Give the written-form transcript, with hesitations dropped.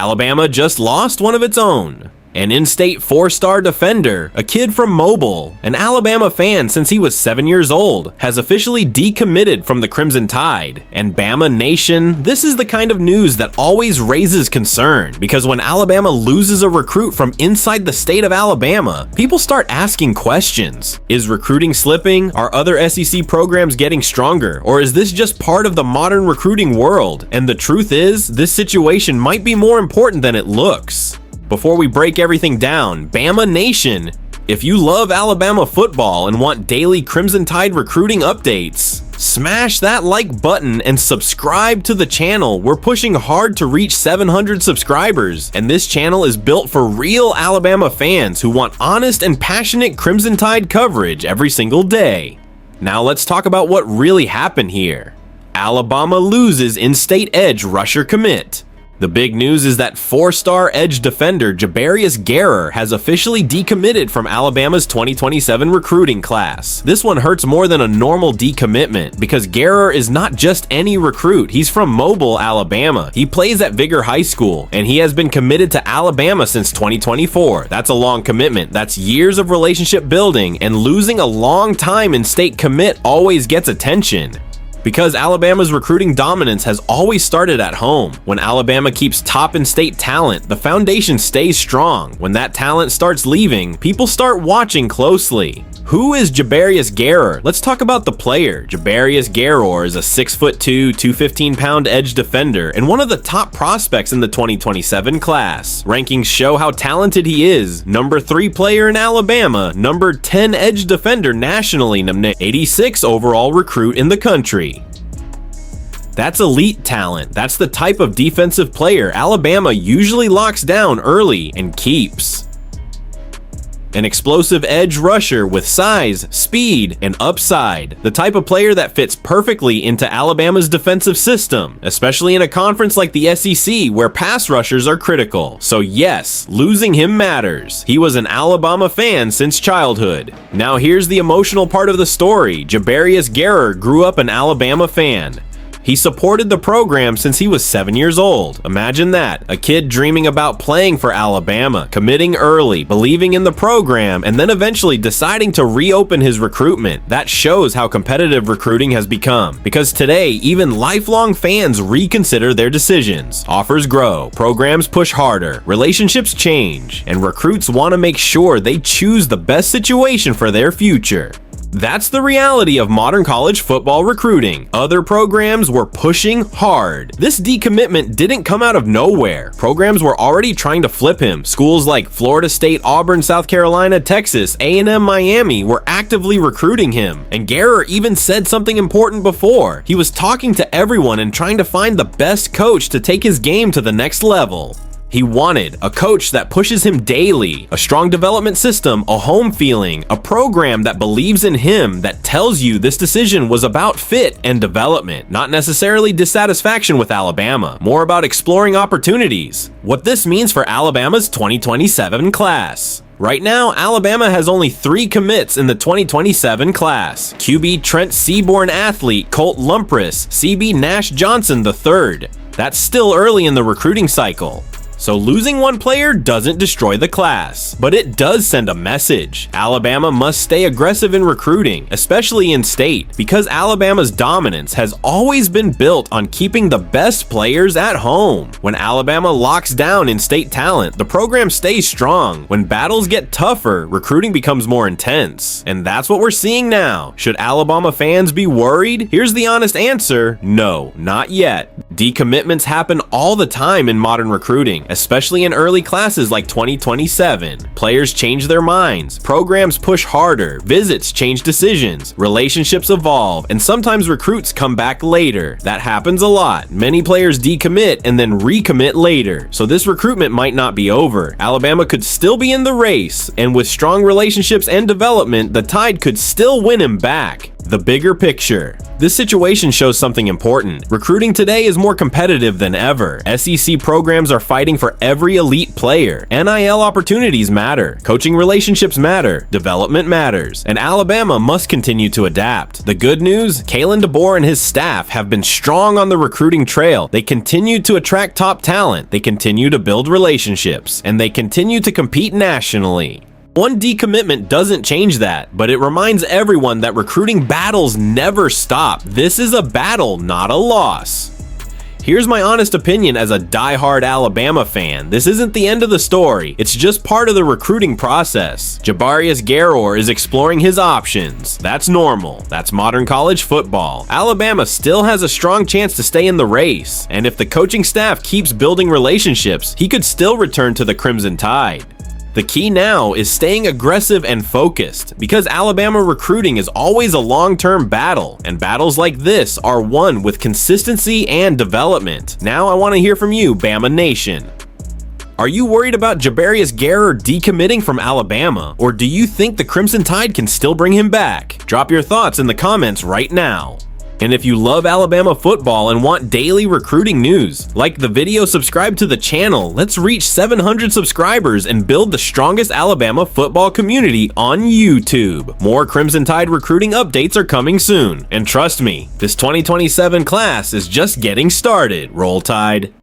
Alabama just lost one of its own. An in-state 4-star defender, a kid from Mobile, an Alabama fan since he was 7 years old, has officially decommitted from the Crimson Tide. And Bama Nation, this is the kind of news that always raises concern, because when Alabama loses a recruit from inside the state of Alabama, people start asking questions. Is recruiting slipping? Are other SEC programs getting stronger? Or is this just part of the modern recruiting world? And the truth is, this situation might be more important than it looks. Before we break everything down, Bama Nation, if you love Alabama football and want daily Crimson Tide recruiting updates, smash that like button and subscribe to the channel. We're pushing hard to reach 700 subscribers, and this channel is built for real Alabama fans who want honest and passionate Crimson Tide coverage every single day. Now let's talk about what really happened here. Alabama loses in-state edge rusher commit. The big news is that 4-star edge defender Jabarius Garer has officially decommitted from Alabama's 2027 recruiting class. This one hurts more than a normal decommitment because Garer is not just any recruit. He's from Mobile, Alabama. He plays at Vigor High School, and he has been committed to Alabama since 2024. That's a long commitment. That's years of relationship building, and losing a long time in state commit always gets attention. Because Alabama's recruiting dominance has always started at home. When Alabama keeps top in-state talent, the foundation stays strong. When that talent starts leaving, people start watching closely. Who is Jabarius Garer? Let's talk about the player. Jabarius Garer is a 6'2", 215-pound edge defender and one of the top prospects in the 2027 class. Rankings show how talented he is. Number 3 player in Alabama, number 10 edge defender nationally, number 86 overall recruit in the country. That's elite talent. That's the type of defensive player Alabama usually locks down early and keeps. An explosive edge rusher with size, speed, and upside. The type of player that fits perfectly into Alabama's defensive system, especially in a conference like the SEC where pass rushers are critical. So yes, losing him matters. He was an Alabama fan since childhood. Now here's the emotional part of the story. Jabarius Garer grew up an Alabama fan. He supported the program since he was 7 years old. Imagine that, a kid dreaming about playing for Alabama, committing early, believing in the program, and then eventually deciding to reopen his recruitment. That shows how competitive recruiting has become, because today, even lifelong fans reconsider their decisions. Offers grow, programs push harder, relationships change, and recruits want to make sure they choose the best situation for their future. That's the reality of modern college football recruiting. Other programs were pushing hard. This decommitment didn't come out of nowhere. Programs were already trying to flip him. Schools like Florida State, Auburn, South Carolina, Texas, A&M, Miami were actively recruiting him. And Garer even said something important before. He was talking to everyone and trying to find the best coach to take his game to the next level. He wanted a coach that pushes him daily, a strong development system, a home feeling, a program that believes in him, that tells you this decision was about fit and development, not necessarily dissatisfaction with Alabama, more about exploring opportunities. What this means for Alabama's 2027 class. Right now, Alabama has only 3 commits in the 2027 class. QB Trent Seaborn athlete Colt Lumpris, CB Nash Johnson III. That's still early in the recruiting cycle. So losing one player doesn't destroy the class, but it does send a message. Alabama must stay aggressive in recruiting, especially in state, because Alabama's dominance has always been built on keeping the best players at home. When Alabama locks down in-state talent, the program stays strong. When battles get tougher, recruiting becomes more intense. And that's what we're seeing now. Should Alabama fans be worried? Here's the honest answer: no, not yet. Decommitments happen all the time in modern recruiting, especially in early classes like 2027. Players change their minds, programs push harder, visits change decisions, relationships evolve, and sometimes recruits come back later. That happens a lot. Many players decommit and then recommit later, so this recruitment might not be over. Alabama could still be in the race, and with strong relationships and development, the Tide could still win him back. The bigger picture. This situation shows something important. Recruiting today is more competitive than ever. SEC programs are fighting for every elite player. NIL opportunities matter. Coaching relationships matter. Development matters. And Alabama must continue to adapt. The good news? Kalen DeBoer and his staff have been strong on the recruiting trail. They continue to attract top talent. They continue to build relationships. And they continue to compete nationally. One decommitment doesn't change that, but it reminds everyone that recruiting battles never stop. This is a battle, not a loss. Here's my honest opinion as a die-hard Alabama fan. This isn't the end of the story. It's just part of the recruiting process. Jabarius Garer is exploring his options. That's normal. That's modern college football. Alabama still has a strong chance to stay in the race. And if the coaching staff keeps building relationships, he could still return to the Crimson Tide. The key now is staying aggressive and focused, because Alabama recruiting is always a long-term battle, and battles like this are won with consistency and development. Now I want to hear from you, Bama Nation. Are you worried about Jabarius Garer decommitting from Alabama, or do you think the Crimson Tide can still bring him back? Drop your thoughts in the comments right now. And if you love Alabama football and want daily recruiting news, like the video, subscribe to the channel. Let's reach 700 subscribers and build the strongest Alabama football community on YouTube. More Crimson Tide recruiting updates are coming soon. And trust me, this 2027 class is just getting started. Roll Tide.